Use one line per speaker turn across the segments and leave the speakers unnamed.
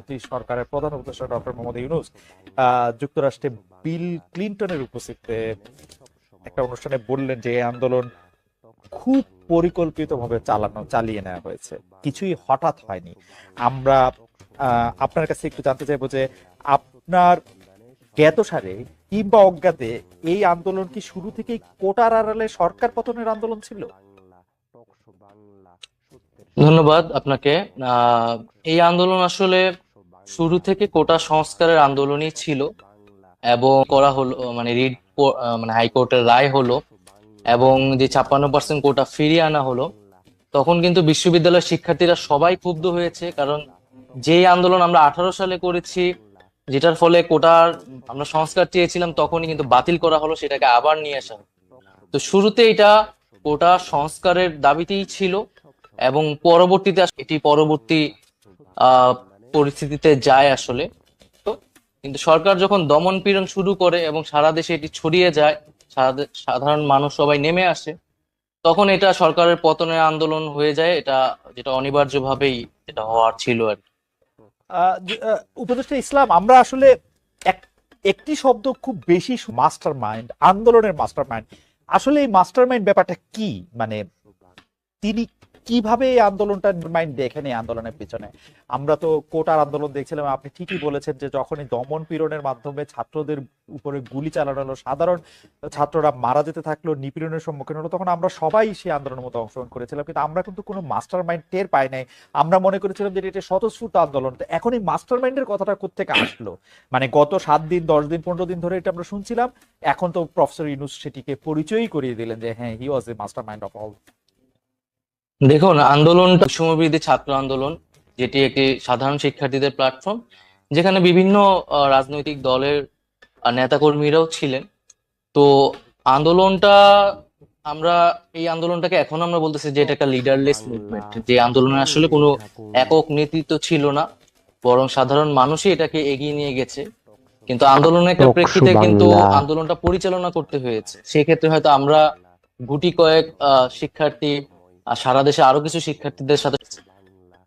অন্তর্বর্তী সরকারের প্রধান উপদেষ্টা ডক্টর মোহাম্মদ ইউনূস যুক্তরাষ্ট্রে বিল ক্লিনটনের উপস্থিতিতে একটা অনুষ্ঠানে বললেন যে এই আন্দোলন খুব পরিকল্পিতভাবে চালিয়ে নেওয়া হয়েছে, কিছুই হঠাৎ হয়নি। আমরা আপনার কাছে একটু জানতে চাইবো যে আপনার জ্ঞাতসারে কিংবা অজ্ঞাতে এই আন্দোলন কি শুরু থেকেই কোটার আড়ালে সরকার পতনের আন্দোলন ছিল?
ধন্যবাদ আপনাকে। এই আন্দোলন আসলে শুরু থেকে কোটা সংস্কারের আন্দোলনই ছিল এবং করা হলো, মানে মানে হাইকোর্টের রায় হলো এবং যে 56% কোটা ফিরিয়ে আনা হলো, তখন কিন্তু বিশ্ববিদ্যালয়ের শিক্ষার্থীরা সবাই ক্ষুব্ধ হয়েছে। কারণ যে আন্দোলন আমরা 18 সালে করেছি, যেটার ফলে কোটার আমরা সংস্কার চেয়েছিলাম, তখনই কিন্তু বাতিল করা হলো, সেটাকে আবার নিয়ে আসা হলো। তো শুরুতে এটা কোটা সংস্কারের দাবিতেই ছিল এবং পরবর্তীতে এটি পরবর্তী আহ পরিস্থিতিতে যায় আসলে। তো কিন্তু সরকার যখন দমন পীড়ন শুরু করে এবং সারা দেশে এটি ছড়িয়ে যায়, সাধারণ মানুষ সবাই নেমে আসে, তখন এটা সরকারের পতনের আন্দোলন হয়ে যায়। এটা যেটা অনিবার্যভাবেই এটা হওয়ার ছিল আর কি।
উপদেষ্টা ইসলাম, আমরা আসলে একটি শব্দ খুব বেশি, মাস্টার মাইন্ড, আন্দোলনের মাস্টার মাইন্ড। আসলে এই মাস্টার মাইন্ড ব্যাপারটা কি? মানে তিনি কিভাবে এই আন্দোলনটা মাইন্ড দেখেন এই আন্দোলনের পিছনে? আমরা তো কোটার আন্দোলন দেখছিলাম, আপনি ঠিকই বলেছেন যে যখনই দমন পীড়নের মাধ্যমে ছাত্রদের উপরে গুলি চালানো হলো, সাধারণ ছাত্ররা মারা যেতে থাকলো, নিপীড়নের সম্মুখীন হলো, তখন আমরা সবাই সেই আন্দোলনের মধ্যে অংশগ্রহণ করেছিলাম, কিন্তু আমরা কিন্তু কোনো মাস্টার মাইন্ড টের পাই নাই। আমরা মনে করেছিলাম যে এটা স্বতঃস্ফূর্ত আন্দোলন। তো এখন এই মাস্টার মাইন্ডের কথাটা কোত্থেকে আসলো? মানে গত 7 দিন 10 দিন 15 দিন ধরে এটা আমরা শুনছিলাম, এখন তো প্রফেসর ইউনূস সেটিকে পরিচয়ই করিয়ে দিলেন যে হ্যাঁ, হি ওয়াজ এ মাস্টার মাইন্ড অফ অল।
দেখুন, আন্দোলনটা বৈষম্যবিরোধী ছাত্র আন্দোলন, যেটি একটি সাধারণ শিক্ষার্থীদের প্ল্যাটফর্ম, যেখানে বিভিন্ন রাজনৈতিক দলের নেতাকর্মীরাও ছিলেন। তো আন্দোলনটা আমরা এই আন্দোলনটাকে এখন আমরা বলতেছি যে এটা একটা লিডারলেস মুভমেন্ট, যে আন্দোলনে আসলে কোনো একক নেতৃত্ব ছিল না, বরং সাধারণ মানুষই এটাকে এগিয়ে নিয়ে গেছে। কিন্তু আন্দোলনের একটা প্রেক্ষিতে কিন্তু আন্দোলনটা পরিচালনা করতে হয়েছে। সেক্ষেত্রে হয়তো আমরা গুটি কয়েক শিক্ষার্থী আর সারা দেশে আরো কিছু শিক্ষার্থীদের সাথে,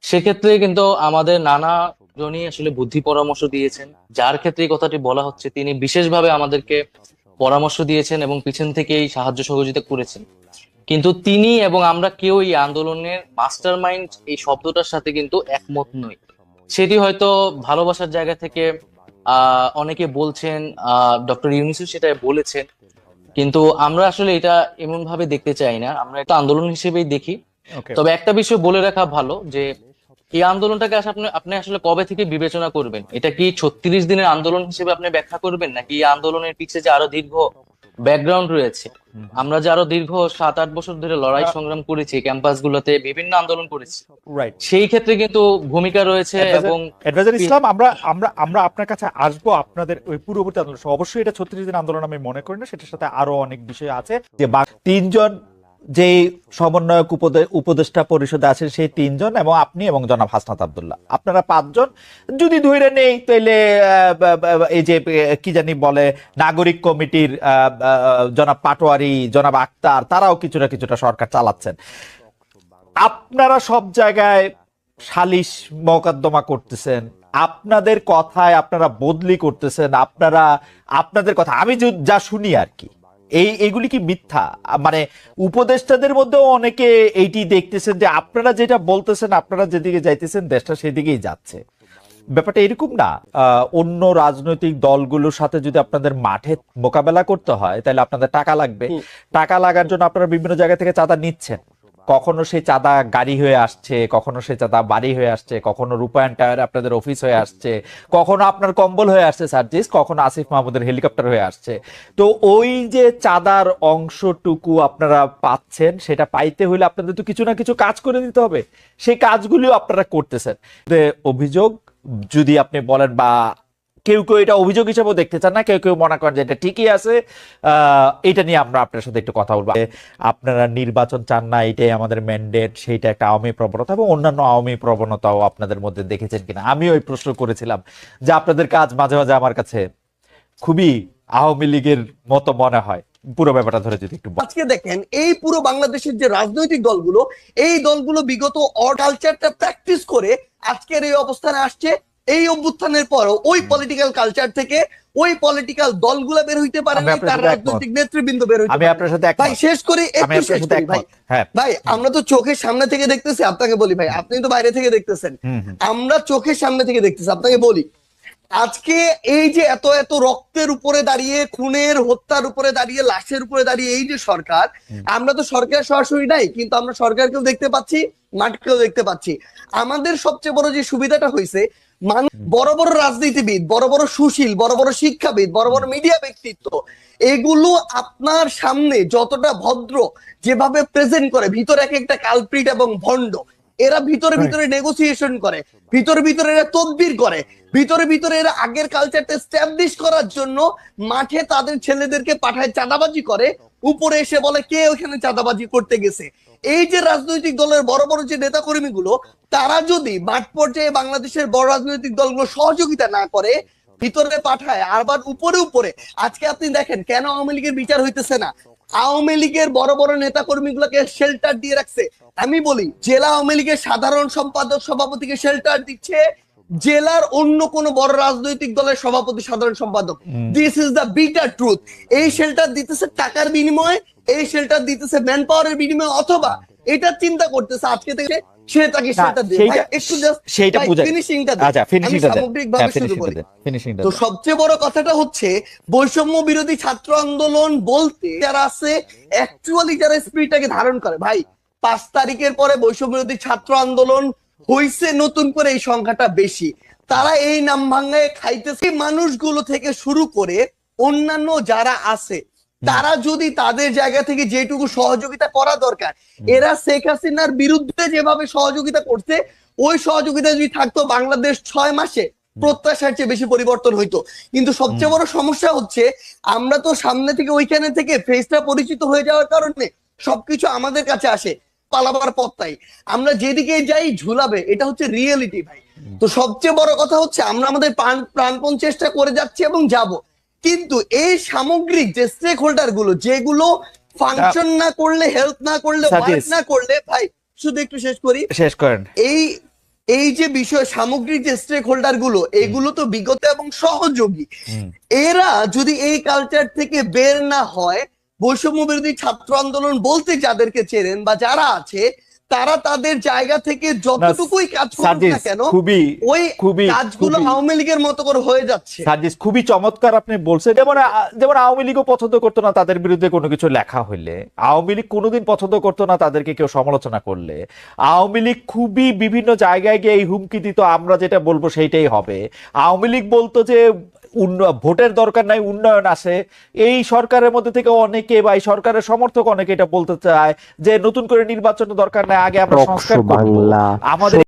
সেক্ষেত্রে কিন্তু আমাদের নানা জনই আসলে বুদ্ধি পরামর্শ দিয়েছেন। যার ক্ষেত্রে এই কথাটি বলা হচ্ছে, তিনি বিশেষভাবে আমাদেরকে পরামর্শ দিয়েছেন এবং পিছন থেকেই সাহায্য সহযোগিতা করেছেন। কিন্তু তিনি এবং আমরা কেউ এই আন্দোলনের মাস্টার মাইন্ড এই শব্দটার সাথে কিন্তু একমত নই। সেটি হয়তো ভালোবাসার জায়গা থেকে অনেকে বলছেন, ডক্টর ইউনূস সেটা বলেছেন, কিন্তু আমরা আসলে এটা এমন ভাবে দেখতে চাই না, আমরা একটা আন্দোলন হিসেবেই দেখি। তবে একটা বিষয় বলে রাখা ভালো, যে এই আন্দোলনটাকে আপনি আপনি আসলে কবে থেকে বিবেচনা করবেন? এটা কি 36 দিনের আন্দোলন হিসেবে আপনি ব্যাখ্যা করবেন, নাকি এই আন্দোলনের পিছিয়ে যে আরো দীর্ঘ ব্যাকগ্রাউন্ড রয়েছে? আমরা যে আরো দীর্ঘ 7-8 বছর ধরে লড়াই সংগ্রাম করেছি, ক্যাম্পাস গুলোতে বিভিন্ন আন্দোলন করেছি, সেই ক্ষেত্রে কিন্তু ভূমিকা রয়েছে। এবং
অ্যাডভাইজার ইসলাম, আমরা আমরা আমরা আপনার কাছে আসবো আপনাদের ওই পূর্ববর্তী আন্দোলন। অবশ্যই এটা 36 দিন আন্দোলন আমি মনে করি না, সেটার সাথে আরো অনেক বিষয় আছে। যে 3জন যে সমন্বয়ক উপদেষ্টা পরিষদে আছেন, সেই 3জন এবং আপনি এবং জনাব হাসনাত আব্দুল্লাহ, আপনারা 5জন যদি ধরে নেই, তাইলে এই যে কি জানি বলে নাগরিক কমিটির জনাব পাটোয়ারি, জনাব আক্তার, তারাও কিছুটা কিছুটা সরকার চালাচ্ছেন। আপনারা সব জায়গায় সালিশ মোকদ্দমা করতেছেন, আপনাদের কথায় আপনারা বদলি করতেছেন, আপনারা আপনাদের কথা আমি যা শুনি আর কি, এইগুলি কি মিথ্যা? মানে উপদেষ্টাদের মধ্যেও অনেকে এইটি দেখতেছেন যে আপনারা যেটা বলতেছেন, আপনারা যেদিকে যাইতেছেন দেশটা সেদিকেই যাচ্ছে। ব্যাপারটা এরকম না? অন্য রাজনৈতিক দলগুলোর সাথে যদি আপনাদের মাঠে মোকাবেলা করতে হয়, তাহলে আপনাদের টাকা লাগবে। টাকা লাগার জন্য আপনারা বিভিন্ন জায়গা থেকে চাঁদা নিচ্ছেন। কখনো সেই চাঁদা গাড়ি হয়ে আসছে, কখনো সেই চাঁদা বাড়ি হয়ে আসছে, কখনো রূপায়ণ টায়ারে আপনাদের অফিস হয়ে আসছে, কখনো আপনার কম্বল হয়ে আসছে সার্জিস, কখনো আসিফ মাহমুদের হেলিকপ্টার হয়ে আসছে। তো ওই যে চাঁদার অংশটুকু আপনারা পাচ্ছেন, সেটা পাইতে হলে আপনাদের তো কিছু না কিছু কাজ করে দিতে হবে। সেই কাজগুলিও আপনারা করতেছেন। অভিযোগ যদি আপনি বলেন, বা কেউ কেউ এটা অভিযোগ হিসেবেও দেখতে চান না, কেউ কেউ মনে করেন যে এটা ঠিকই আছে, এটা নিয়ে আমরা আপনার সাথে একটু কথা বলবো। আপনারা নির্বাচন চান না, এটাই আমাদের ম্যান্ডেট, সেইটা একটা আওয়ামী প্রবণতা এবং অন্যান্য আওয়ামী প্রবণতাও আপনাদের মধ্যে দেখেছেন কিনা। আমিও ওই প্রশ্ন করেছিলাম যে আপনাদের কাজ মাঝে মাঝে আমার কাছে খুবই আওয়ামী লীগের মতো মনে হয়। পুরো ব্যাপারটা ধরে যদি একটু
আজকে দেখেন, এই পুরো বাংলাদেশের যে রাজনৈতিক দলগুলো, এই দলগুলো বিগত কালচারটা প্র্যাকটিস করে আজকের এই অবস্থানে আসছে। এই অভ্যুত্থানের পর ওই পলিটিক্যাল কালচার থেকে ওই পলিটিক্যাল দলগুলো বের হইতে পারে
আমি
না,
আপনার
তার
সাথে
রাজনৈতিক নেতৃবৃন্দ বের হইতে
আমি
পারে
আপনার
না।
সাথে
ভাই
একমত।
শেষ করি,
আমি
একটু
আপনার
শেষ
সাথে
করি ভাই।
একমত। হ্যাঁ,
ভাই আমরা তো চোখের সামনে থেকে দেখতেছি, আপনাকে বলি ভাই, আপনি তো বাইরে থেকে দেখতেছেন,
হুম, হুম।
আমরা চোখের সামনে থেকে দেখতেছি। আপনাকে বলি, আজকে এই যে এত এত রক্তের উপরে দাঁড়িয়ে, খুনের হত্যার উপরে দাঁড়িয়ে, লাশের উপরে দাঁড়িয়ে এই যে সরকার, আমরা তো সরকার সরাসরি নাই, কিন্তু আমরা সরকারকেও দেখতে পাচ্ছি, মাঠকেও দেখতে পাচ্ছি। আমাদের সবচেয়ে বড় যে সুবিধাটা হয়েছে, মানুষ, বড় বড় রাজনীতিবিদ, বড় বড় সুশীল, বড় বড় শিক্ষাবিদ, বড় বড় মিডিয়া ব্যক্তিত্ব, এগুলো আপনার সামনে যতটা ভদ্র যেভাবে প্রেজেন্ট করে, ভিতরে এক একটা কালপ্রিট এবং ভণ্ড। এরা ভিতরে ভিতরে নেগোসিয়েশন করে, ভিতরে ভিতরে এরা তদবির করে, ভিতরে ভিতরে এরা আগের কালচারটা এস্টাবলিশ করার জন্য মাঠে তাদের ছেলেদেরকে পাঠায় চাঁদাবাজি করে, উপরে এসে বলে কে ওখানে চাঁদাবাজি করতে গেছে। এই যে রাজনৈতিক দলের বড় বড় যে নেতা কর্মীগুলো, তারা যদি মাঠ পর্যায়ে বাংলাদেশের বড় রাজনৈতিক দলগুলো সহযোগিতা না করে, ভিতরে পাঠায়, আবার উপরে উপরে, আজকে আপনি দেখেন কেন আওয়ামী লীগের বিচার হইতেছে না। আওয়ামী লীগের বড় বড় নেতা কর্মীগুলোকে শেল্টার দিয়ে রাখছে। আমি বলি, জেলা আওয়ামী লীগের সাধারণ সম্পাদক সভাপতিকে শেল্টার দিচ্ছে জেলার অন্য কোন বড় রাজনৈতিক দলের সভাপতি সাধারণ সম্পাদক। This is the bitter truth. এই শেল্টার দিতেছে টাকার বিনিময়ে, এই শেল্টার দিতেছে ম্যান পাওয়ারের বিনিময়ে, অথবা এটা চিন্তা করতেছে আজকে থেকে সে তাকে
না,
শেল্টার দেবে। ভাই, একটু জাস্ট
সেইটা বুঝাই।
ফিনিশিংটা
আচ্ছা, ফিনিশিংটা দেন।
সামগ্রিকভাবে
হ্যাঁ,
শুরু
ফিনিশিংটা
করি।
দেন, ফিনিশিংটা
তো
দেন।
সবচেয়ে বড় কথাটা হচ্ছে, বৈষম্য বিরোধী ছাত্র আন্দোলন বলতে যারা আছে, অ্যাকচুয়ালি যারা স্পিরিটটাকে ধারণ করে, ভাই 5 তারিখের পরে বৈষম্য বিরোধী ছাত্র আন্দোলন হইছে, নতুন করে এই সংখ্যাটা বেশি। তারা এই নাম ভাঙ্গায় খাইতেছে। এই মানুষগুলো থেকে শুরু করে অন্যান্য যারা আছে, তারা যদি তাদের জায়গা থেকে যেটুকু সহযোগিতা করা দরকার, এরা শেখ হাসিনার বিরুদ্ধে যেভাবে সহযোগিতা করছে, ওই সহযোগিতা যদি থাকতো, বাংলাদেশ 6 মাসে প্রত্যাশার চেয়ে বেশি পরিবর্তন হইতো। কিন্তু সবচেয়ে বড় সমস্যা হচ্ছে, আমরা তো সামনে থেকে ওইখানে থেকে ফেসটা পরিচিত হয়ে যাওয়ার কারণে সবকিছু আমাদের কাছে আসে, পালাবার পথটাই আমরা যেদিকে যাই ঝুলাবে, এটা হচ্ছে রিয়েলিটি ভাই। তো সবচেয়ে বড় কথা হচ্ছে, আমরা আমাদের প্রাণপণ চেষ্টা করে যাচ্ছি এবং যাব, কিন্তু এই সামগ্রিক যে স্টেক হোল্ডার গুলো, যেগুলো ফাংশন না করলে, হেল্প না করলে, ওয়ার্ক না করলে, ভাই শুধু একটু শেষ করি,
শেষ করেন।
এই এই যে বিষয়, সামগ্রিক যে স্টেক হোল্ডার গুলো, এগুলো তো বিগত এবং সহযোগী। এরা যদি এই কালচার থেকে বের না হয়, বৈষম্য বিরোধী ছাত্র আন্দোলন বলতে যাদেরকে চেনেন বা যারা আছে, তারা তাদের জায়গা থেকে যতটুকুই কাজ করুক না কেন, ওই কাজগুলো আওয়ামী লীগের মতো করে হয়ে যাচ্ছে।
সার্জিস, খুবই চমৎকার আপনি বলছেন। যেমন আওয়ামী লীগও পছন্দ করতো না তাদের বিরুদ্ধে কোনো কিছু লেখা হইলে, আওয়ামী লীগ কোনোদিন পছন্দ করতো না তাদেরকে কেউ সমালোচনা করলে, আওয়ামী লীগ খুবই বিভিন্ন জায়গায় গিয়ে এই হুমকি দিত, আমরা যেটা বলবো সেইটাই হবে। আওয়ামী লীগ বলতো যে ভোটের দরকার নাই, উন্নয়ন আসে। এই সরকারের মধ্যে থেকে অনেকে বা এই সরকারের সমর্থক অনেকে এটা বলতে চায় যে নতুন করে নির্বাচনের দরকার নাই, আগে আমরা সংস্কার করব। আমাদের